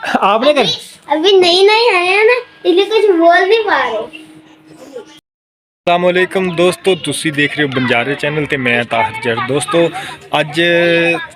आपने कर अभी नई नई है ना, इसलिए कुछ बोल नहीं पा रहे। ਅਸਲਾਮੁਅਲੈਕਮ ਦੋਸਤੋ, ਤੁਸੀਂ ਦੇਖ ਰਹੇ ਹੋ ਬੰਜਾਰੇ ਚੈਨਲ ਤੇ ਮੈਂ ਤਾਹਿਰ ਜੱਟ। ਦੋਸਤੋ, ਅੱਜ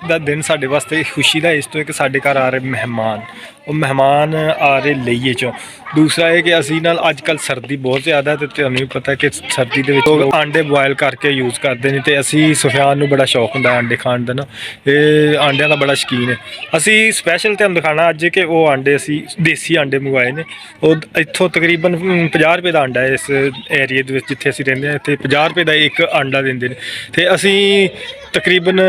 ਦਾ ਦਿਨ ਸਾਡੇ ਵਾਸਤੇ ਖੁਸ਼ੀ ਦਾ ਇਸ ਤੋਂ ਕਿ ਸਾਡੇ ਘਰ ਆ ਰਹੇ ਮਹਿਮਾਨ। ਉਹ ਮਹਿਮਾਨ ਆ ਰਹੇ ਲਈਏ ਚੋਂ। ਦੂਸਰਾ ਇਹ ਕਿ ਅਸੀਂ ਨਾਲ ਅੱਜ ਕੱਲ੍ਹ ਸਰਦੀ ਬਹੁਤ ਜ਼ਿਆਦਾ ਤੇ ਤੁਹਾਨੂੰ ਵੀ ਪਤਾ ਕਿ ਸਰਦੀ ਦੇ ਵਿੱਚ ਲੋਕ ਆਂਡੇ ਬੋਇਲ ਕਰਕੇ ਯੂਜ਼ ਕਰਦੇ ਨੇ ਤੇ ਅਸੀਂ ਸੁਫਿਆਨ ਨੂੰ ਬੜਾ ਸ਼ੌਕ ਹੁੰਦਾ ਆਂਡੇ ਖਾਣ ਦਾ ਨਾ। ਇਹ ਆਂਡਿਆਂ ਦਾ ਬੜਾ ਸ਼ੌਕੀਨ ਹੈ। ਅਸੀਂ ਸਪੈਸ਼ਲ ਤੁਹਾਨੂੰ ਦਿਖਾਉਣਾ ਅੱਜ ਕਿ ਉਹ ਆਂਡੇ ਅਸੀਂ ਦੇਸੀ ਆਂਡੇ ਮੰਗਵਾਏ ਨੇ। ਉਹ ਇੱਥੋਂ ਤਕਰੀਬਨ 50 ਰੁਪਏ ਦਾ ਆਂਡਾ ਹੈ। ਇਸ ਏਰੀਏ ਦੇ ਵਿੱਚ ਜਿੱਥੇ ਅਸੀਂ ਰਹਿੰਦੇ ਹਾਂ ਇੱਥੇ 50 ਰੁਪਏ ਦਾ ਇੱਕ ਆਂਡਾ ਦਿੰਦੇ ਨੇ ਤੇ ਅਸੀਂ ਤਕਰੀਬਨ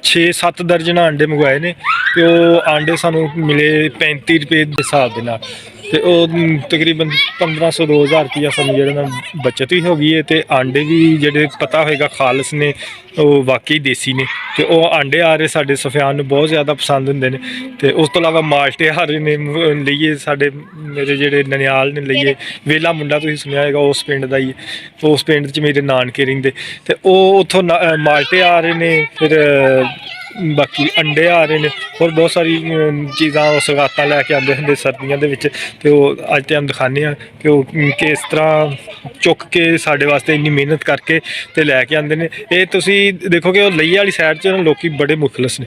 6-7 ਦਰਜਨ ਆਂਡੇ ਮੰਗਵਾਏ ਨੇ ਤੇ ਉਹ ਆਂਡੇ ਸਾਨੂੰ ਮਿਲੇ 35 ਰੁਪਏ ਦੇ ਹਿਸਾਬ ਦੇ ਨਾਲ ਤੇ ਉਹ ਤਕਰੀਬਨ 1500-2000 ਰੁਪਇਆ ਸਾਨੂੰ ਜਿਹੜਾ ਨਾ ਬਚਤ ਵੀ ਹੋ ਗਈ ਹੈ ਤੇ ਆਂਡੇ ਵੀ ਜਿਹੜੇ ਪਤਾ ਹੋਏਗਾ ਖਾਲਸ ਨੇ, ਉਹ ਵਾਕਈ ਦੇਸੀ ਨੇ ਤੇ ਉਹ ਆਂਡੇ ਆ ਰਹੇ ਸਾਡੇ ਸੁਫਿਆਨ ਨੂੰ ਬਹੁਤ ਜ਼ਿਆਦਾ ਪਸੰਦ ਹੁੰਦੇ ਨੇ। ਤੇ ਉਸ ਤੋਂ ਇਲਾਵਾ ਮਾਲਟੇ ਆ ਰਹੇ ਨੇ ਲਈਏ, ਸਾਡੇ ਮੇਰੇ ਜਿਹੜੇ ਨਨਿਆਲ ਨੇ ਲਈਏ। ਵੇਲਾ ਮੁੰਡਾ ਤੁਸੀਂ ਸੁਣਿਆ ਹੋਏਗਾ, ਉਸ ਪਿੰਡ ਦਾ ਹੀ, ਉਸ ਪਿੰਡ 'ਚ ਮੇਰੇ ਨਾਨਕੇ ਰਹਿੰਦੇ ਤੇ ਉਹ ਉੱਥੋਂ ਮਾਲਟੇ ਆ ਰਹੇ ਨੇ। ਫਿਰ ਬਾਕੀ ਅੰਡੇ ਆ ਰਹੇ ਨੇ, ਹੋਰ ਬਹੁਤ ਸਾਰੀ ਚੀਜ਼ਾਂ ਉਹ ਸੌਗਾਤਾਂ ਲੈ ਕੇ ਆਉਂਦੇ ਹੁੰਦੇ ਸਰਦੀਆਂ ਦੇ ਵਿੱਚ ਤੇ ਉਹ ਅੱਜ ਤੁਹਾਨੂੰ ਦਿਖਾਉਂਦੇ ਹਾਂ ਕਿ ਉਹ ਕਿਸ ਤਰ੍ਹਾਂ ਚੁੱਕ ਕੇ ਸਾਡੇ ਵਾਸਤੇ ਇੰਨੀ ਮਿਹਨਤ ਕਰਕੇ ਤੇ ਲੈ ਕੇ ਆਉਂਦੇ ਨੇ। ਇਹ ਤੁਸੀਂ ਦੇਖੋ ਕਿ ਉਹ ਲਈਏ ਵਾਲੀ ਸਾਈਡ 'ਚ ਨਾ ਲੋਕੀ ਬੜੇ ਮੁਖਲਸ ਨੇ।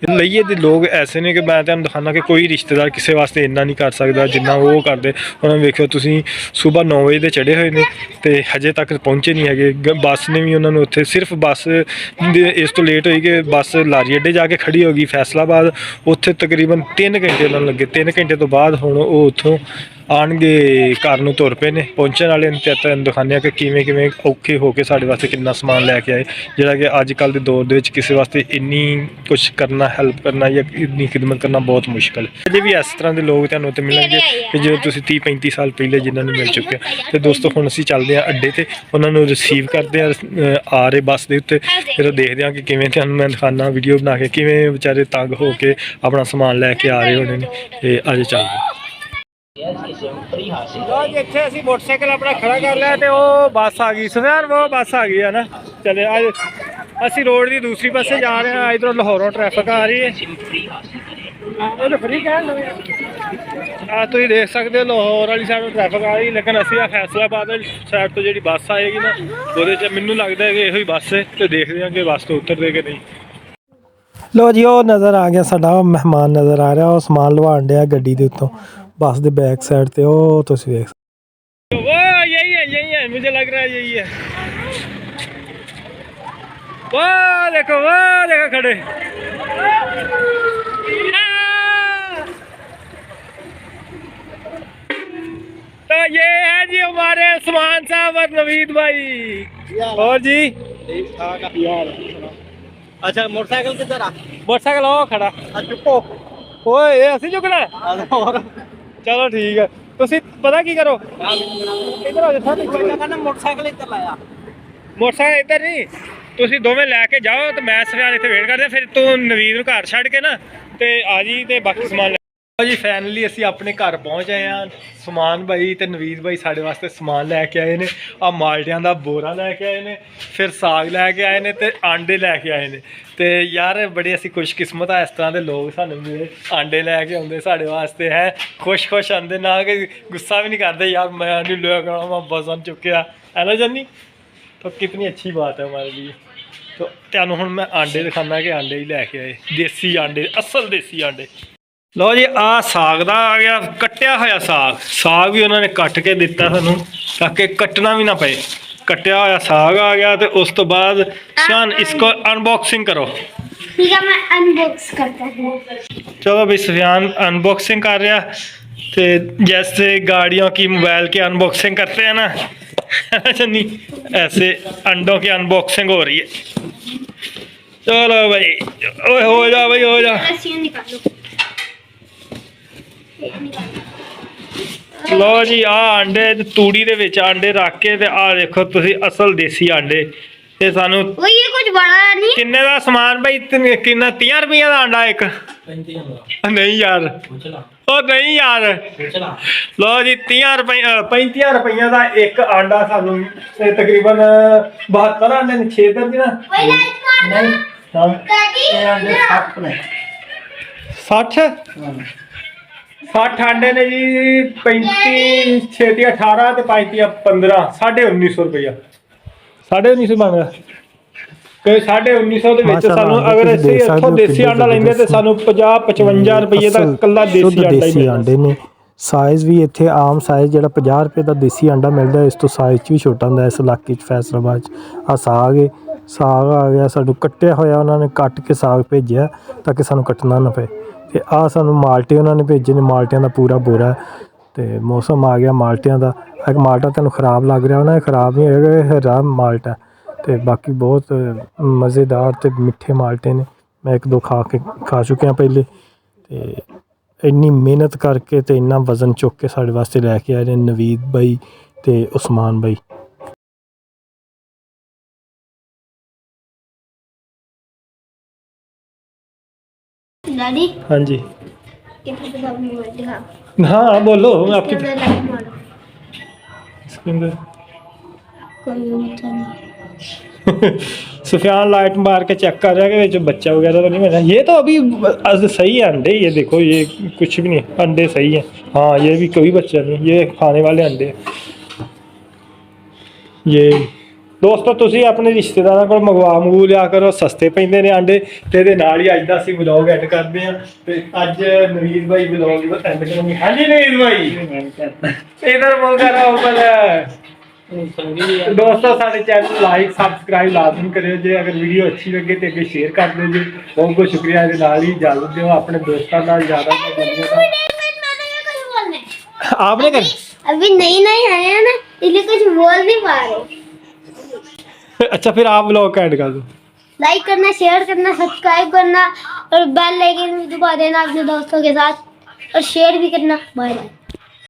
ਲਈਏ ਦੇ ਲੋਕ ਐਸੇ ਨੇ ਕਿ ਮੈਂ ਤੁਹਾਨੂੰ ਦਿਖਾਉਂਦਾ ਕਿ ਕੋਈ ਰਿਸ਼ਤੇਦਾਰ ਕਿਸੇ ਵਾਸਤੇ ਇੰਨਾ ਨਹੀਂ ਕਰ ਸਕਦਾ ਜਿੰਨਾ ਉਹ ਕਰਦੇ। ਉਹਨਾਂ ਨੂੰ ਵੇਖਿਓ ਤੁਸੀਂ, ਸਵੇਰ 9 ਵਜੇ ਦੇ ਚੜ੍ਹੇ ਹੋਏ ਨੇ ਤੇ ਹਜੇ ਤੱਕ ਪਹੁੰਚੇ ਨਹੀਂ ਹੈਗੇ। ਬੱਸ ਨੇ ਵੀ ਉਹਨਾਂ ਨੂੰ ਉੱਥੇ ਸਿਰਫ ਬੱਸ ਇਸ ਤੋਂ ਲੇਟ ਹੋਈ ਕਿ ਬੱਸ ਲਾਰੀ ਅੱਡੇ ਜਾ ਕੇ ਖੜੀ ਹੋ ਗਈ ਫੈਸਲਾਬਾਦ। ਉੱਥੇ ਤਕਰੀਬਨ 3 ਘੰਟੇ ਉਹਨਾਂ ਨੂੰ ਲੱਗੇ। 3 ਘੰਟੇ ਤੋਂ ਬਾਅਦ ਹੁਣ ਉਹ ਉੱਥੋਂ ਆਉਣਗੇ, ਘਰ ਨੂੰ ਤੁਰ ਪਏ ਨੇ। ਪਹੁੰਚਣ ਵਾਲੇ ਨੂੰ ਤੁਹਾਨੂੰ ਦਿਖਾਉਂਦੇ ਹਾਂ ਕਿ ਕਿਵੇਂ ਔਖੇ ਹੋ ਕੇ ਸਾਡੇ ਵਾਸਤੇ ਕਿੰਨਾ ਸਮਾਨ ਲੈ ਕੇ ਆਏ, ਜਿਹੜਾ ਕਿ ਅੱਜ ਕੱਲ੍ਹ ਦੇ ਦੌਰ ਦੇ ਵਿੱਚ ਕਿਸੇ ਵਾਸਤੇ ਇੰਨੀ ਕੁਛ ਕਰਨਾ, ਹੈਲਪ ਕਰਨਾ ਜਾਂ ਇੰਨੀ ਖਿਦਮਤ ਕਰਨਾ ਬਹੁਤ ਮੁਸ਼ਕਿਲ ਹੈ। ਅਜੇ ਵੀ ਇਸ ਤਰ੍ਹਾਂ ਦੇ ਲੋਕ ਤੁਹਾਨੂੰ ਉੱਥੇ ਮਿਲਣਗੇ ਕਿ ਜਦੋਂ ਤੁਸੀਂ 30-35 ਸਾਲ ਪਹਿਲੇ ਜਿਨ੍ਹਾਂ ਨੂੰ ਮਿਲ ਚੁੱਕੇ ਹੋ। ਤੇ ਦੋਸਤੋ, ਹੁਣ ਅਸੀਂ ਚੱਲਦੇ ਹਾਂ ਅੱਡੇ ਤੇ, ਉਹਨਾਂ ਨੂੰ ਰਿਸੀਵ ਕਰਦੇ ਹਾਂ ਆ ਰਹੇ ਬੱਸ ਦੇ ਉੱਤੇ। ਫਿਰ ਉਹ ਦੇਖਦੇ ਹਾਂ ਕਿ ਕਿਵੇਂ ਤੁਹਾਨੂੰ ਮੈਂ ਦਿਖਾਉਂਦਾ ਵੀਡੀਓ ਬਣਾ ਕੇ ਕਿਵੇਂ ਵਿਚਾਰੇ ਤੰਗ ਹੋ ਕੇ ਆਪਣਾ ਸਮਾਨ ਲੈ ਕੇ ਆ ਰਹੇ ਹੋਣੇ ਨੇ। ਤੇ ਅੱਜ ਚੱਲਦੇ ਇੱਥੇ ਅਸੀਂ ਮੋਟਰਸਾਈਕਲ ਆਪਣਾ ਖੜਾ ਕਰ ਲਿਆ ਤੇ ਉਹ ਬੱਸ ਆ ਗਈ। ਸੁਨਿਆਰ ਉਹ ਬੱਸ ਆ ਗਈ ਹੈ ਨਾ। ਚਲੇ ਅੱਜ ਅਸੀਂ ਰੋਡ ਦੀ ਦੂਸਰੀ ਪਾਸੇ ਜਾ ਰਹੇ ਹਾਂ। ਇੱਧਰੋਂ ਲਾਹੌਰੋਂ ਟ੍ਰੈਫਿਕ ਆ ਰਹੀ ਹੈ। ਫਰੀ ਕਹਿਣ ਤੁਸੀਂ ਦੇਖ ਸਕਦੇ ਹੋ ਲਾਹੌਰ ਵਾਲੀ ਸਾਈਡ ਤੋਂ ਟ੍ਰੈਫਿਕ ਆ ਰਹੀ, ਲੇਕਿਨ ਅਸੀਂ ਆ ਫੈਸਲਾਬਾਦ ਵਾਲੀ ਸਾਈਡ ਤੋਂ ਜਿਹੜੀ ਬੱਸ ਆਏਗੀ ਨਾ ਉਹਦੇ 'ਚ ਮੈਨੂੰ ਲੱਗਦਾ ਕਿ ਇਹੋ ਹੀ ਬੱਸ ਹੈ ਤੇ ਦੇਖਦੇ ਹਾਂ ਕਿ ਬੱਸ ਤੋਂ ਉਤਰਦੇ ਕਿ ਨਹੀਂ। ਲੋ ਜੀ, ਉਹ ਨਜ਼ਰ ਆ ਗਿਆ ਸਾਡਾ ਮਹਿਮਾਨ ਨਜ਼ਰ ਆ ਰਿਹਾ। ਉਹ ਸਮਾਨ ਲਵਾਉਣ ਡਿਆ ਗੱਡੀ ਦੇ ਉੱਤੋਂ ਬੱਸ ਦੇ ਬੈਕ ਸਾਈਡ ਤੇ। ਉਹ ਤੁਸੀਂ ਵੇਖ यही है मुझे लग रहा है यही है। वाह देखो खड़े। तो ये है जी हमारे उस्मान साहब और नवीद भाई। और जी अच्छा, मोटरसाइकिल किधर आ? मोटरसाइकिल वो खड़ा। चुपो ओए असि चुकना। चलो ठीक है। ਤੁਸੀਂ ਪਤਾ ਕੀ ਕਰੋ, ਇੱਧਰ ਆ ਜਾਓ। ਮੋਟਰਸਾਈਕਲ ਇੱਧਰ ਲਾਇਆ, ਮੋਟਰਸਾਈਕਲ ਇੱਧਰ ਨਹੀਂ, ਤੁਸੀਂ ਦੋਵੇਂ ਲੈ ਕੇ ਜਾਓ ਤੇ ਮੈਂ ਸਵੇਰ ਇੱਥੇ ਵੇਟ ਕਰਦੇ। ਫਿਰ ਤੂੰ ਨਵੀਦ ਨੂੰ ਘਰ ਛੱਡ ਕੇ ਨਾ ਤੇ ਆ ਜੀ ਤੇ ਬਾਕੀ ਸਮਾਨ ਲੈ ਜੀ। ਫਾਈਨਲੀ ਅਸੀਂ ਆਪਣੇ ਘਰ ਪਹੁੰਚ ਆਏ ਹਾਂ। ਸੁਮਾਨ ਭਾਈ ਤੇ ਨਵੀਦ ਭਾਈ ਸਾਡੇ ਵਾਸਤੇ ਸਮਾਨ ਲੈ ਕੇ ਆਏ ਨੇ। ਆ ਮਾਲਟਿਆਂ ਦਾ ਬੋਰਾ ਲੈ ਕੇ ਆਏ ਨੇ, ਫਿਰ ਸਾਗ ਲੈ ਕੇ ਆਏ ਨੇ ਤੇ ਆਂਡੇ ਲੈ ਕੇ ਆਏ ਨੇ। ਤੇ ਯਾਰ ਬੜੇ ਅਸੀਂ ਖੁਸ਼ਕਿਸਮਤ ਆ, ਇਸ ਤਰ੍ਹਾਂ ਦੇ ਲੋਕ ਸਾਨੂੰ ਮਿਲੇ, ਆਂਡੇ ਲੈ ਕੇ ਆਉਂਦੇ ਸਾਡੇ ਵਾਸਤੇ ਹੈ। ਖੁਸ਼ ਆਉਂਦੇ, ਨਾ ਕਿ ਗੁੱਸਾ ਵੀ ਨਹੀਂ ਕਰਦੇ ਯਾਰ ਮੈਂ ਨਹੀਂ ਲਿਆ ਕਰਾਂ, ਮੈਂ ਵਜ਼ਨ ਚੁੱਕਿਆ ਹੈ ਨਾ ਜਾਨੀ। ਤਾਂ ਕਿਤਨੀ ਅੱਛੀ ਬਾਤ ਹੈ ਹਮਾਰੇ ਲਈ। ਤਾਂ ਤੁਹਾਨੂੰ ਹੁਣ ਮੈਂ ਆਂਡੇ ਦਿਖਾਉਂਦਾ ਕਿ ਆਂਡੇ ਹੀ ਲੈ ਕੇ ਆਏ, ਦੇਸੀ ਆਂਡੇ, ਅਸਲ ਦੇਸੀ ਆਂਡੇ। ਲਓ ਜੀ, ਆਹ ਸਾਗ ਦਾ ਆ ਗਿਆ, ਕੱਟਿਆ ਹੋਇਆ ਸਾਗ ਵੀ ਉਹਨਾਂ ਨੇ ਕੱਟ ਕੇ ਦਿੱਤਾ ਸਾਨੂੰ ਤਾਂ ਕਿ ਕੱਟਣਾ ਵੀ ਨਾ ਪਏ। कटिया हुआ साग आ गया। तो उस तो बाद शान इसको अनबॉक्सिंग करो। ठीक है, मैं अनबॉक्स करता हूँ। चलो भाई, सुफियान अनबॉक्सिंग कर रहा। तो जैसे गाड़ियों की मोबाइल की अनबॉक्सिंग करते हैं ना नहीं, ऐसे अंडों की अनबॉक्सिंग हो रही है। चलो भाई, ओए हो जा भाई, हो जा। लो जी, आ अंडे तूड़ी दे विच अंडे रख के ते आ देखो तुसी असल देसी अंडे। ते सानू वो ये कुछ बड़ा नहीं। किन्ने दा समान भाई? किन्ना 30 रुपए दा अंडा एक? 35 नहीं यार, ओ नहीं यार। लो जी, 30 रुपए 35 रुपए दा एक अंडा सानू तकरीबन 72 अंडे ने 6 दर्जन नहीं। 60 60 ਆਂਡੇ ਨੇ ਜੀ 35 ਛੇਤੀ 18 ਤੇ 35 15 1950 ਰੁਪਇਆ 1950 ਬਣ ਗਿਆ ਕਿ 1950 ਦੇ ਵਿੱਚ ਮਾਸ਼ਾਅੱਲਾ, ਸਾਨੂੰ ਆਂਡੇ ਅਗਰ ਤੁਸੀਂ ਅਸੀਂ ਦੇਖ ਸਕਦੇ ਇੱਥੋਂ ਹੋ ਦੇਸੀ ਕਿੰਨੇ ਆਂਡਾ ਲੈਂਦੇ ਤੇ ਸਾਨੂੰ 50 55 ਰੁਪਏ ਦਾ ਇਕੱਲਾ ਦੇਸੀ ਸ਼ੁੱਧ ਆਂਡਾ ਹੀ ਦੇਸੀ ਮਿਲਦਾ ਆਂਡੇ ਨੇ। ਸਾਈਜ਼ ਵੀ ਇੱਥੇ ਆਮ ਸਾਈਜ਼ ਜਿਹੜਾ 50 ਰੁਪਏ ਦਾ ਦੇਸੀ ਆਂਡਾ ਮਿਲਦਾ ਇਸ ਤੋਂ ਸਾਈਜ਼ 'ਚ ਵੀ ਛੋਟਾ ਹੁੰਦਾ ਇਸ ਇਲਾਕੇ 'ਚ ਫੈਸਲਾਬਾਦ 'ਚ। ਆ ਸਾਗ ਆ ਗਿਆ ਸਾਨੂੰ ਕੱਟਿਆ ਹੋਇਆ ਉਹਨਾਂ ਨੇ ਕੱਟ ਕੇ ਸਾਗ ਭੇਜਿਆ ਤਾਂ ਕਿ ਸਾਨੂੰ ਕੱਟਣਾ ਨਾ ਪਏ। ਤੇ ਆ ਸਾਨੂੰ ਮਾਲਟੇ ਉਹਨਾਂ ਨੇ ਭੇਜੇ ਨੇ ਮਾਲਟਿਆਂ ਦਾ ਪੂਰਾ ਬੋਰਾ। ਤੇ ਮੌਸਮ ਆ ਗਿਆ ਮਾਲਟਿਆਂ ਦਾ। ਇੱਕ ਮਾਲਟਾ ਤੈਨੂੰ ਖਰਾਬ ਲੱਗ ਰਿਹਾ ਉਹਨਾਂ ਖਰਾਬ ਨਹੀਂ ਹੈਗਾ ਇਹ ਹਰਾ ਮਾਲਟਾ। ਤੇ ਬਾਕੀ ਬਹੁਤ ਮਜ਼ੇਦਾਰ ਤੇ ਮਿੱਠੇ ਮਾਲਟੇ ਨੇ। ਮੈਂ ਇੱਕ ਦੋ ਖਾ ਚੁੱਕਿਆ ਪਹਿਲੇ। ਤੇ ਇੰਨੀ ਮਿਹਨਤ ਕਰਕੇ ਤੇ ਇੰਨਾ ਵਜ਼ਨ ਚੁੱਕ ਕੇ ਸਾਡੇ ਵਾਸਤੇ ਲੈ ਕੇ ਆਏ ਨੇ ਨਵੀਦ ਬਾਈ ਤੇ ਉਸਮਾਨ ਬਾਈ। डैडी हाँ जी कितने पे आपने मोबाइल दिखा हाँ बोलो आपकी कितने पे लाइक मारो स्क्रीन पे कोई होता नहीं सुफियान लाइट मार के चेक कर रहा है कि ਵਿੱਚ बच्चा वगैरह तो नहीं बना। ये तो अभी सही है अंडे। ये देखो ये कुछ भी नहीं अंडे सही है। हाँ ये भी कोई बच्चा नहीं ये खाने वाले अंडे। ये ਦੋਸਤੋ ਤੁਸੀਂ ਆਪਣੇ ਰਿਸ਼ਤੇਦਾਰਾਂ ਕੋਲ ਮੰਗਵਾ ਲਿਆ ਕਰੋ ਸਸਤੇ ਪੈਂਦੇ ਨੇ ਆਂਡੇ। ਤੇ ਇਹਦੇ ਨਾਲ ਹੀ ਅੱਜ ਦਾ ਅਸੀਂ ਵਲੌਗ ਐਡ ਕਰਦੇ ਹਾਂ। ਤੇ ਅੱਜ ਨਵੀਦ ਭਾਈ ਵਲੌਗ ਐਡ ਕਰਾਂਗੇ। ਹਾਂਜੀ ਨਵੀਦ ਭਾਈ ਇਧਰ ਮੂੰਹ ਕਰੋ ਉੱਪਰ। ਦੋਸਤੋ ਸਾਡੇ ਚੈਨਲ ਨੂੰ ਲਾਈਕ ਸਬਸਕ੍ਰਾਈਬ ਲਾਜ਼ਮੀ ਕਰਿਓ ਜੇ ਅਗਰ ਵੀਡੀਓ ਅੱਛੀ ਲੱਗੇ ਤੇ ਅੱਗੇ ਸ਼ੇਅਰ ਕਰ ਦਿਓ ਜੀ। ਬਹੁਤ ਬਹੁਤ ਸ਼ੁਕਰੀਆ। ਇਹਦੇ ਨਾਲ ही इजाजत ਦਿਓ ਆਪਣੇ ਦੋਸਤਾਂ ਨਾਲ ਜ਼ਿਆਦਾ आपने कर अभी नई नई आए हैं ना इसलिए कुछ बोल नहीं पा रहे। अच्छा फिर आप व्लॉग का ऐड कर दो। लाइक करना शेयर करना सब्सक्राइब करना और बेल आइकन भी दबा देना अपने दोस्तों के साथ और शेयर भी करना। Bye bye.